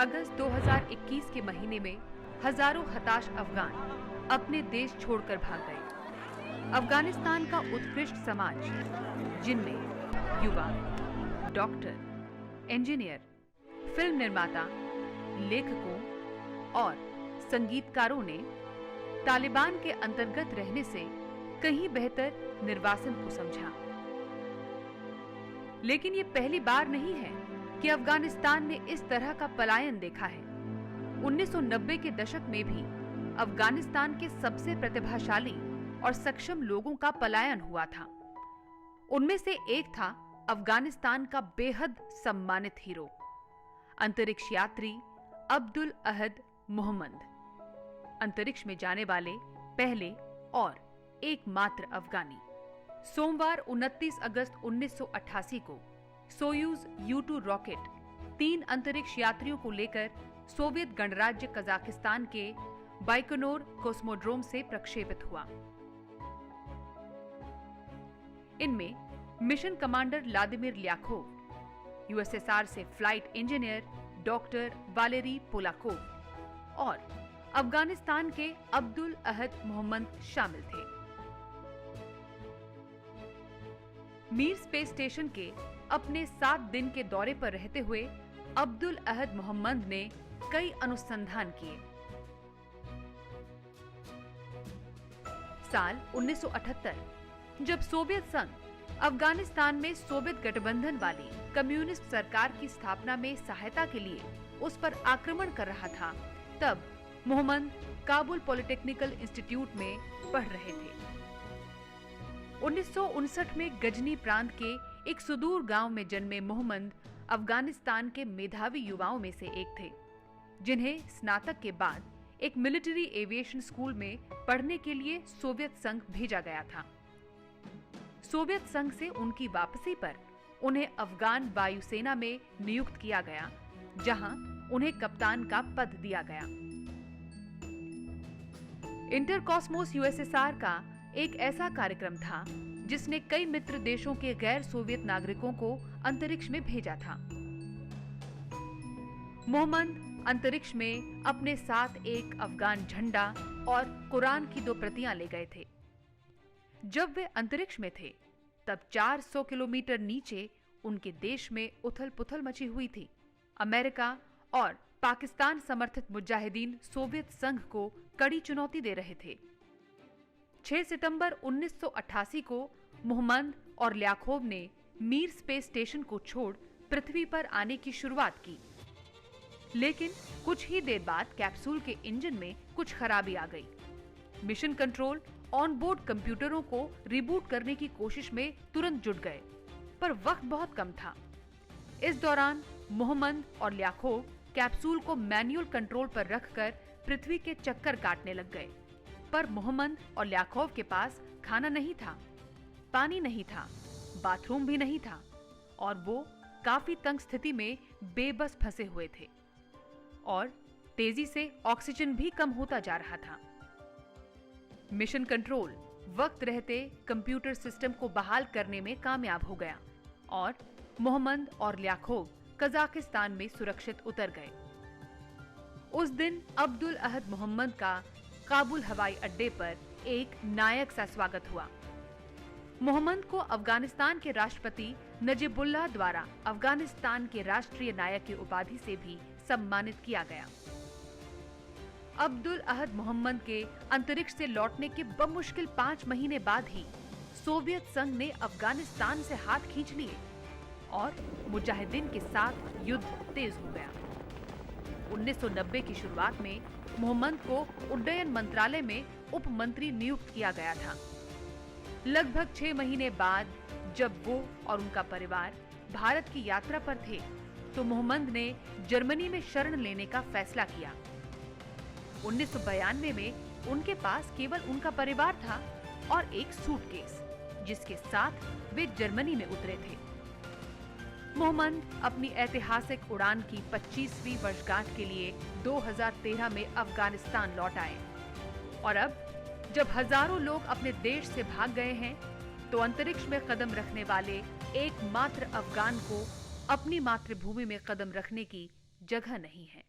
अगस्त 2021 के महीने में हजारों हताश अफगान अपने देश छोड़कर भाग गए। अफगानिस्तान का उत्कृष्ट समाज, जिनमें युवा, डॉक्टर, इंजीनियर, फिल्म निर्माता, लेखकों और संगीतकारों ने तालिबान के अंतर्गत रहने से कहीं बेहतर निर्वासन को समझा। लेकिन ये पहली बार नहीं है कि अफगानिस्तान ने इस तरह का पलायन देखा है। 1990 के दशक में भी अफगानिस्तान के सबसे प्रतिभाशाली और सक्षम लोगों का पलायन हुआ था। उनमें से एक था अफगानिस्तान का बेहद सम्मानित हीरो, अंतरिक्ष यात्री अब्दुल अहद मोहम्मद, अंतरिक्ष में जाने वाले पहले और एकमात्र अफगानी। सोमवार 29 अगस्त 1988 को सोयूज U-2 रॉकेट 3 अंतरिक्ष यात्रियों को लेकर सोवियत गणराज्य कजाकिस्तान के बाइकोनोर कॉस्मोड्रोम से प्रक्षेपित हुआ। इनमें मिशन कमांडर व्लादिमीर ल्याखोव, यूएसएसआर से फ्लाइट इंजीनियर डॉक्टर वालेरी पोलाकोव और अफगानिस्तान के अब्दुल अहद मोहम्मद शामिल थे। मीर स्पेस स्टेशन के अपने 7 दिन के दौरे पर रहते हुए अब्दुल अहद मोहम्मद ने कई अनुसंधान किए। साल 1978 जब सोवियत संघ अफगानिस्तान में सोवियत गठबंधन वाली कम्युनिस्ट सरकार की स्थापना में सहायता के लिए उस पर आक्रमण कर रहा था, तब मोहम्मद काबुल पॉलिटेक्निकल इंस्टीट्यूट में पढ़ रहे थे। 1959 में गजनी प्रांत के एक सुदूर गांव में जन्मे मोहम्मद अफगानिस्तान के मेधावी युवाओं में से एक थे, जिन्हें स्नातक के बाद एक मिलिट्री एविएशन स्कूल में पढ़ने के लिए सोवियत संघ भेजा गया था। सोवियत संघ से उनकी वापसी पर उन्हें अफगान वायुसेना में नियुक्त किया गया, जहां उन्हें कप्तान का पद दिया गया। इंटरकॉस्मोस यूएसएसआर का एक ऐसा कार्यक्रम था जिसने कई मित्र देशों के गैर सोवियत नागरिकों को अंतरिक्ष में भेजा था। मोहम्मद अंतरिक्ष में अपने साथ एक अफगान झंडा और कुरान की 2 प्रतियां ले गए थे। जब वे अंतरिक्ष में थे, तब 400 किलोमीटर नीचे उनके देश में उथल-पुथल मची हुई थी। अमेरिका और पाकिस्तान समर्थित मुजाहिदीन सोवियत संघ को कड़ी चुनौती दे रहे थे। 6 सितंबर 1988 को मोहम्मद और ल्याखोव ने मीर स्पेस स्टेशन को छोड़ पृथ्वी पर आने की शुरुआत की। लेकिन कुछ ही देर बाद कैप्सूल के इंजन में कुछ खराबी आ गई। मिशन कंट्रोल ऑन बोर्ड कंप्यूटरों को रिबूट करने की कोशिश में तुरंत जुट गए, पर वक्त बहुत कम था। इस दौरान मोहम्मद और ल्याखोव कैप्सूल को मैनुअल कंट्रोल पर रखकर पृथ्वी के चक्कर काटने लग गए। पर मोहम्मद और ल्याखोव के पास खाना नहीं था, पानी नहीं था, बाथरूम भी नहीं था और वो काफी तंग स्थिति में बेबस फंसे हुए थे और तेजी से ऑक्सीजन भी कम होता जा रहा था। मिशन कंट्रोल वक्त रहते कंप्यूटर सिस्टम को बहाल करने में कामयाब हो गया और मोहम्मद और ल्याखोव कजाकिस्तान में सुरक्षित उतर गए। उस दिन अब्दुल अहद मोहम्मद का काबुल हवाई अड्डे पर एक नायक सा स्वागत हुआ। मोहम्मद को अफगानिस्तान के राष्ट्रपति नजीबुल्लाह द्वारा अफगानिस्तान के राष्ट्रीय नायक की उपाधि से भी सम्मानित किया गया। अब्दुल अहद मोहम्मद के अंतरिक्ष से लौटने के बमुश्किल 5 महीने बाद ही सोवियत संघ ने अफगानिस्तान से हाथ खींच लिए और मुजाहिदीन के साथ युद्ध तेज हो गया। 1990 की शुरुआत में मोहम्मद को उड्डयन मंत्रालय में उप मंत्री नियुक्त किया गया था। लगभग 6 महीने बाद जब वो और उनका परिवार भारत की यात्रा पर थे, तो मोहम्मद ने जर्मनी में शरण लेने का फैसला किया। 1992 में उनके पास केवल उनका परिवार था और एक सूटकेस, जिसके साथ वे जर्मनी में उतरे थे। मोहम्मद अपनी ऐतिहासिक उड़ान की 25वीं वर्षगांठ के लिए 2013 में अफगानिस्तान लौट आए और अब जब हजारों लोग अपने देश से भाग गए हैं, तो अंतरिक्ष में कदम रखने वाले एकमात्र अफगान को अपनी मातृभूमि में कदम रखने की जगह नहीं है।